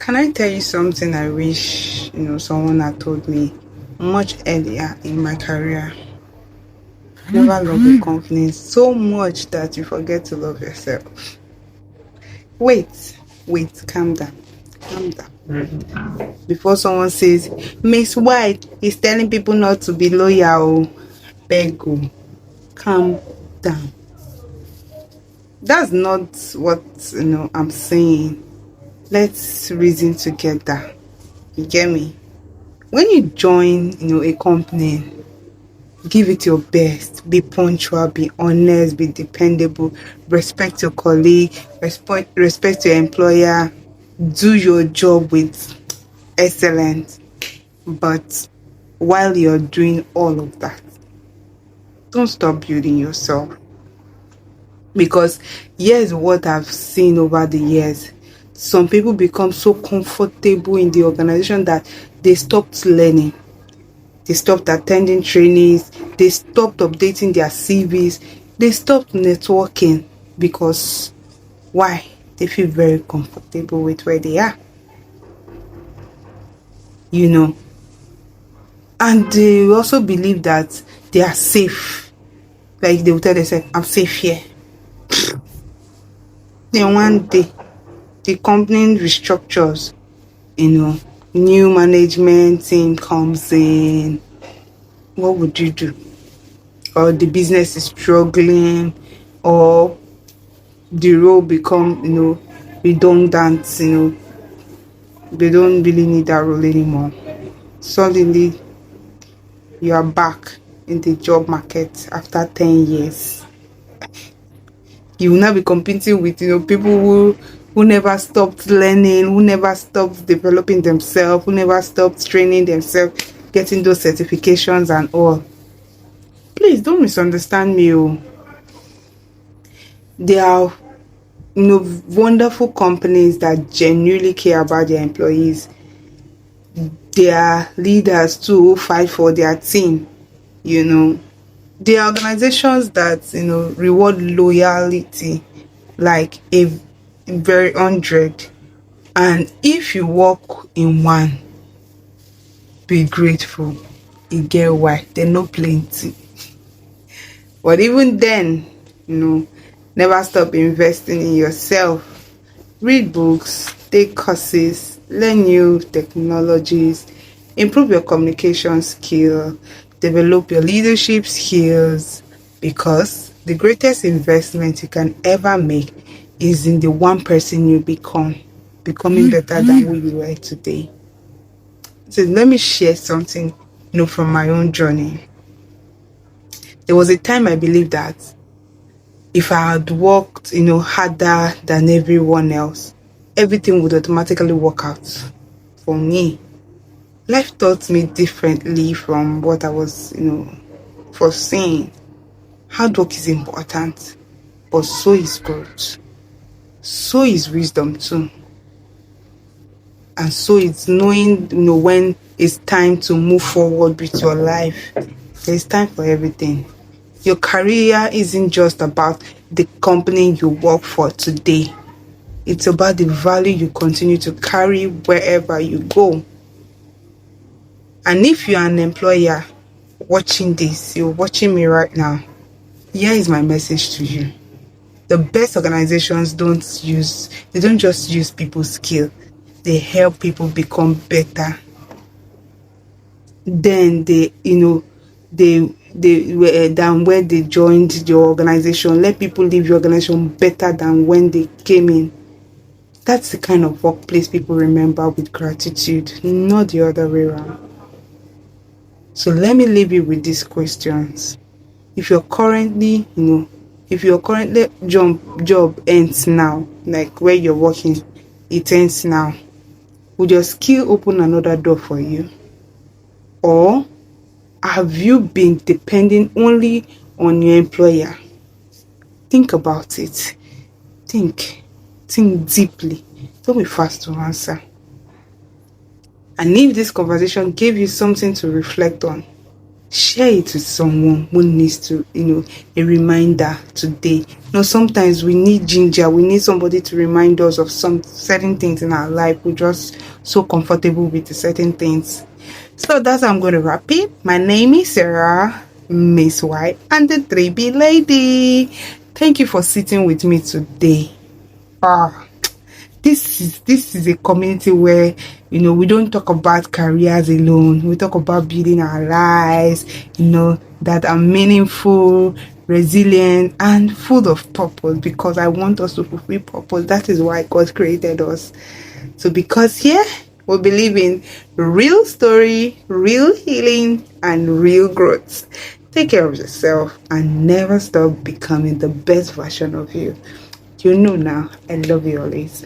Can I tell you something I wish, someone had told me much earlier in my career? Never love a company so much that you forget to love yourself. Wait, calm down. Calm down. Before someone says, Miss White is telling people not to be loyal. Beg you. Calm down. That's not what I'm saying. Let's reason together. You get me? When you join, a company, give it your best. Be punctual, be honest, be dependable, respect your colleague, respect your employer, do your job with excellence. But while you're doing all of that, don't stop building yourself. Because here's what I've seen over the years. Some people become so comfortable in the organization that they stopped learning. They stopped attending trainings. They stopped updating their CVs. They stopped networking because why? They feel very comfortable with where they are. And they also believe that they are safe. Like they will tell themselves, I'm safe here. Then one day, the company restructures, new management team comes in. What would you do? Or the business is struggling, or the role become, redundant, they don't really need that role anymore. Suddenly, you are back in the job market after 10 years. You will now be competing with people who never stopped learning, who never stopped developing themselves, who never stopped training themselves, getting those certifications and all. Please don't misunderstand me. There are wonderful companies that genuinely care about their employees. Their leaders too who fight for their team. There are organizations that reward loyalty like a very 100, and if you work in one, be grateful. You get why they're not plenty, but even then, never stop investing in yourself. Read books, take courses, learn new technologies, improve your communication skill, develop your leadership skills, because the greatest investment you can ever make is in the one person you becoming better than who you were today. So let me share something, from my own journey. There was a time I believed that if I had worked, harder than everyone else, everything would automatically work out for me. Life taught me differently from what I was, foreseeing. Hard work is important, but so is growth. So is wisdom too. And so it's knowing, when it's time to move forward with your life. There's time for everything. Your career isn't just about the company you work for today. It's about the value you continue to carry wherever you go. And if you're an employer watching this, you're watching me right now, here is my message to you. The best organizations don't just use people's skill. They help people become better. Then than where they joined your organization. Let people leave your organization better than when they came in. That's the kind of workplace people remember with gratitude, not the other way around. So let me leave you with these questions. If your currently job ends now, like where you're working, it ends now, would your skill open another door for you? Or have you been depending only on your employer? Think about it. Think deeply. Don't be fast to answer. And if this conversation gave you something to reflect on, share it with someone who needs to, a reminder today. Sometimes we need ginger, we need somebody to remind us of some certain things in our life. We're just so comfortable with the certain things. So that's how I'm going to wrap it. My name is Sarah, Miss White, and the 3B lady. Thank you for sitting with me today. This is a community where we don't talk about careers alone. We talk about building our lives, that are meaningful, resilient, and full of purpose, because I want us to fulfill purpose. That is why God created us. So because here we believe in real story, real healing, and real growth. Take care of yourself and never stop becoming the best version of you. You know now, I love you always.